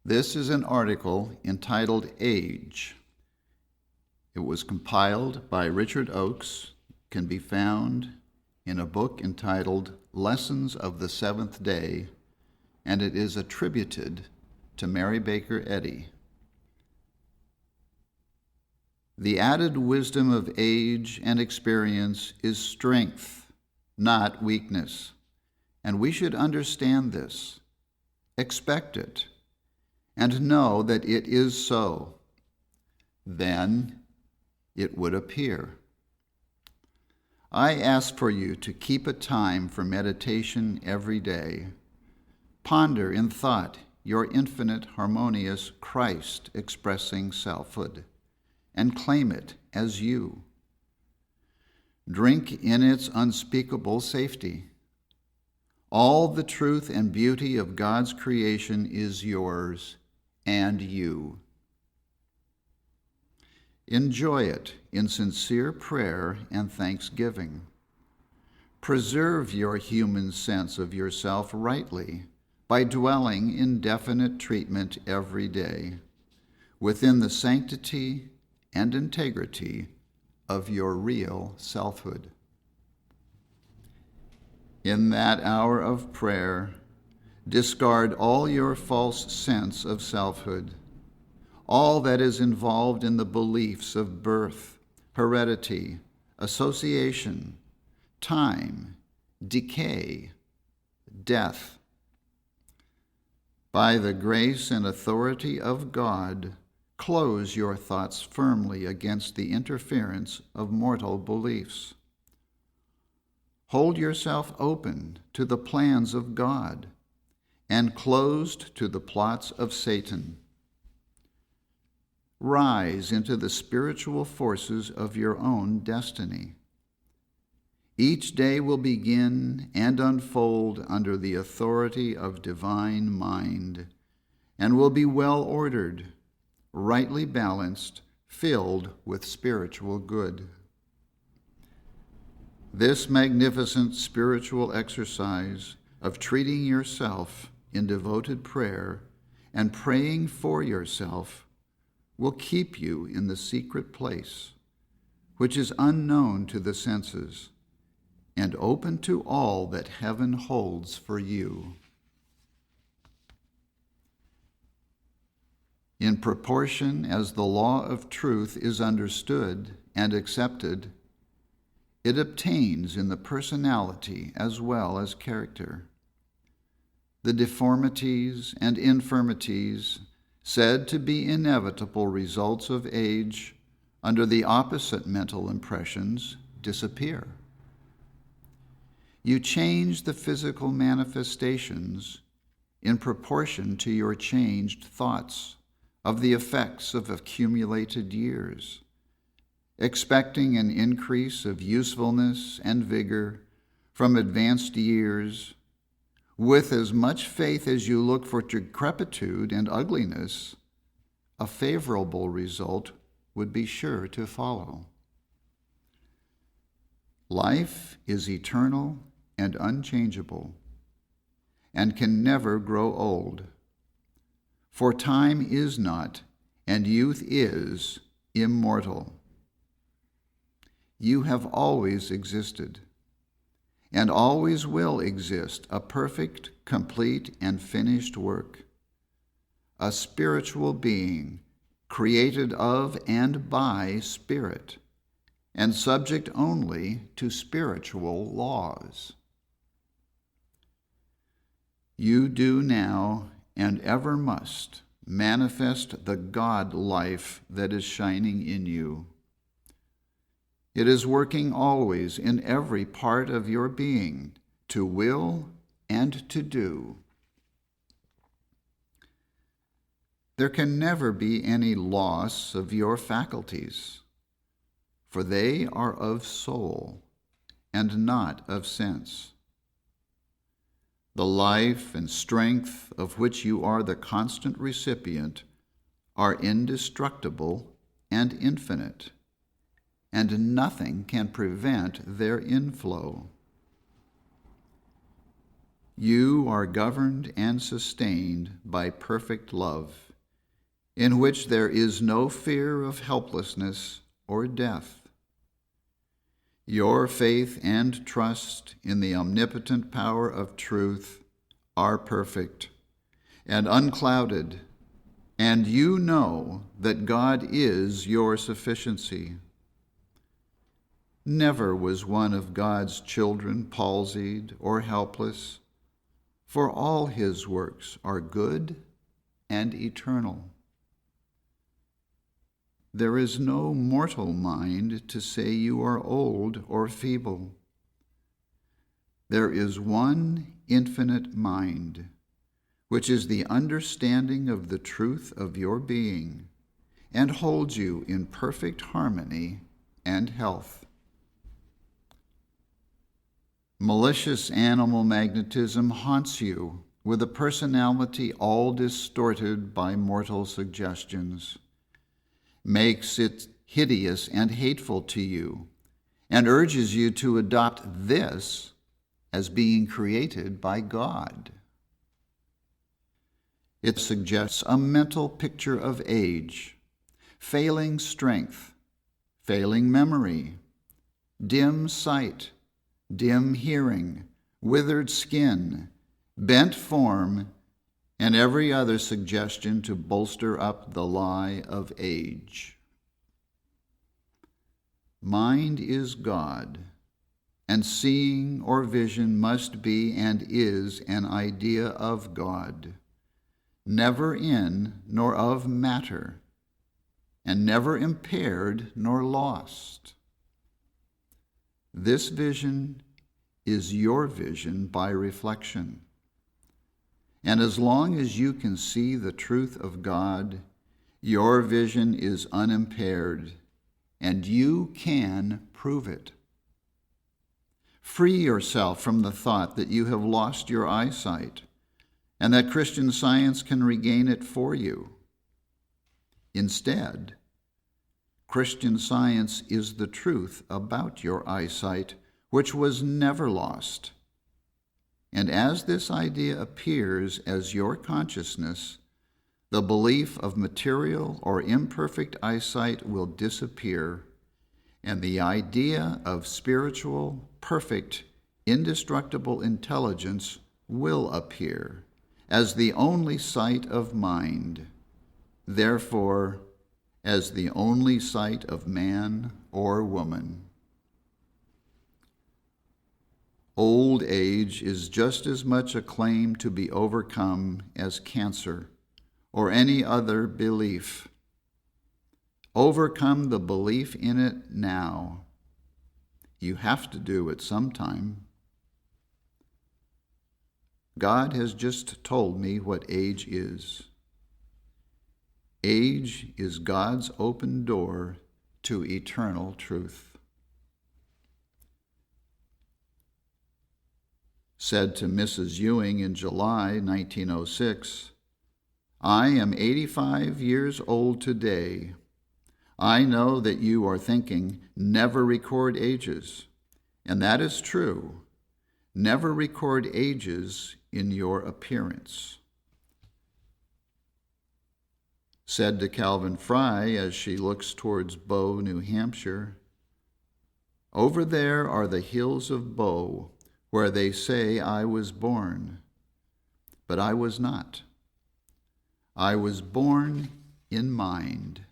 This is an article entitled Age. It was compiled by Richard Oakes, can be found in a book entitled Lessons of the Seventh Day, and it is attributed to Mary Baker Eddy. The added wisdom of age and experience is strength, not weakness, and we should understand this, expect it, and know that it is so. Then it would appear. I ask for you to keep a time for meditation every day. Ponder in thought your infinite, harmonious Christ expressing selfhood, and claim it as you. Drink in its unspeakable safety. All the truth and beauty of God's creation is yours and you. Enjoy it in sincere prayer and thanksgiving. Preserve your human sense of yourself rightly by dwelling in definite treatment every day within the sanctity and integrity of your real selfhood. In that hour of prayer, discard all your false sense of selfhood, all that is involved in the beliefs of birth, heredity, association, time, decay, death. By the grace and authority of God, close your thoughts firmly against the interference of mortal beliefs. Hold yourself open to the plans of God and closed to the plots of Satan. Rise into the spiritual forces of your own destiny. Each day will begin and unfold under the authority of divine mind and will be well ordered, rightly balanced, filled with spiritual good. This magnificent spiritual exercise of treating yourself in devoted prayer and praying for yourself will keep you in the secret place, which is unknown to the senses and open to all that heaven holds for you. In proportion as the law of truth is understood and accepted, it obtains in the personality as well as character. The deformities and infirmities said to be inevitable results of age under the opposite mental impressions disappear. You change the physical manifestations in proportion to your changed thoughts of the effects of accumulated years, expecting an increase of usefulness and vigor from advanced years, with as much faith as you look for decrepitude and ugliness, a favorable result would be sure to follow. Life is eternal and unchangeable, and can never grow old. For time is not, and youth is, immortal. You have always existed, and always will exist, a perfect, complete, and finished work, a spiritual being created of and by Spirit, and subject only to spiritual laws. You do now and ever must manifest the God life that is shining in you. It is working always in every part of your being to will and to do. There can never be any loss of your faculties, for they are of soul and not of sense. The life and strength of which you are the constant recipient are indestructible and infinite, and nothing can prevent their inflow. you are governed and sustained by perfect love, in which there is no fear of helplessness or death. Your faith and trust in the omnipotent power of truth are perfect and unclouded, and you know that God is your sufficiency. Never was one of God's children palsied or helpless, for all his works are good and eternal. There is no mortal mind to say you are old or feeble. There is one infinite mind, which is the understanding of the truth of your being and holds you in perfect harmony and health. Malicious animal magnetism haunts you with a personality all distorted by mortal suggestions, makes it hideous and hateful to you, and urges you to adopt this as being created by God. It suggests a mental picture of age, failing strength, failing memory, dim sight, dim hearing, withered skin, bent form, and every other suggestion to bolster up the lie of age. Mind is God, and seeing or vision must be and is an idea of God, never in nor of matter, and never impaired nor lost. This vision is your vision by reflection. And as long as you can see the truth of God, your vision is unimpaired, and you can prove it. Free yourself from the thought that you have lost your eyesight and that Christian Science can regain it for you. Instead, Christian Science is the truth about your eyesight, which was never lost. And as this idea appears as your consciousness, the belief of material or imperfect eyesight will disappear, and the idea of spiritual, perfect, indestructible intelligence will appear as the only sight of mind, therefore, as the only sight of man or woman. Old age is just as much a claim to be overcome as cancer or any other belief. Overcome the belief in it now. You have to do it sometime. God has just told me what age is. Age is God's open door to eternal truth. Said to Mrs. Ewing in July 1906, I am 85 years old today. I know that you are thinking, never record ages. And that is true. Never record ages in your appearance. Said to Calvin Fry as she looks towards Bow, New Hampshire, over there are the hills of Bow, where they say I was born, but I was not. I was born in mind.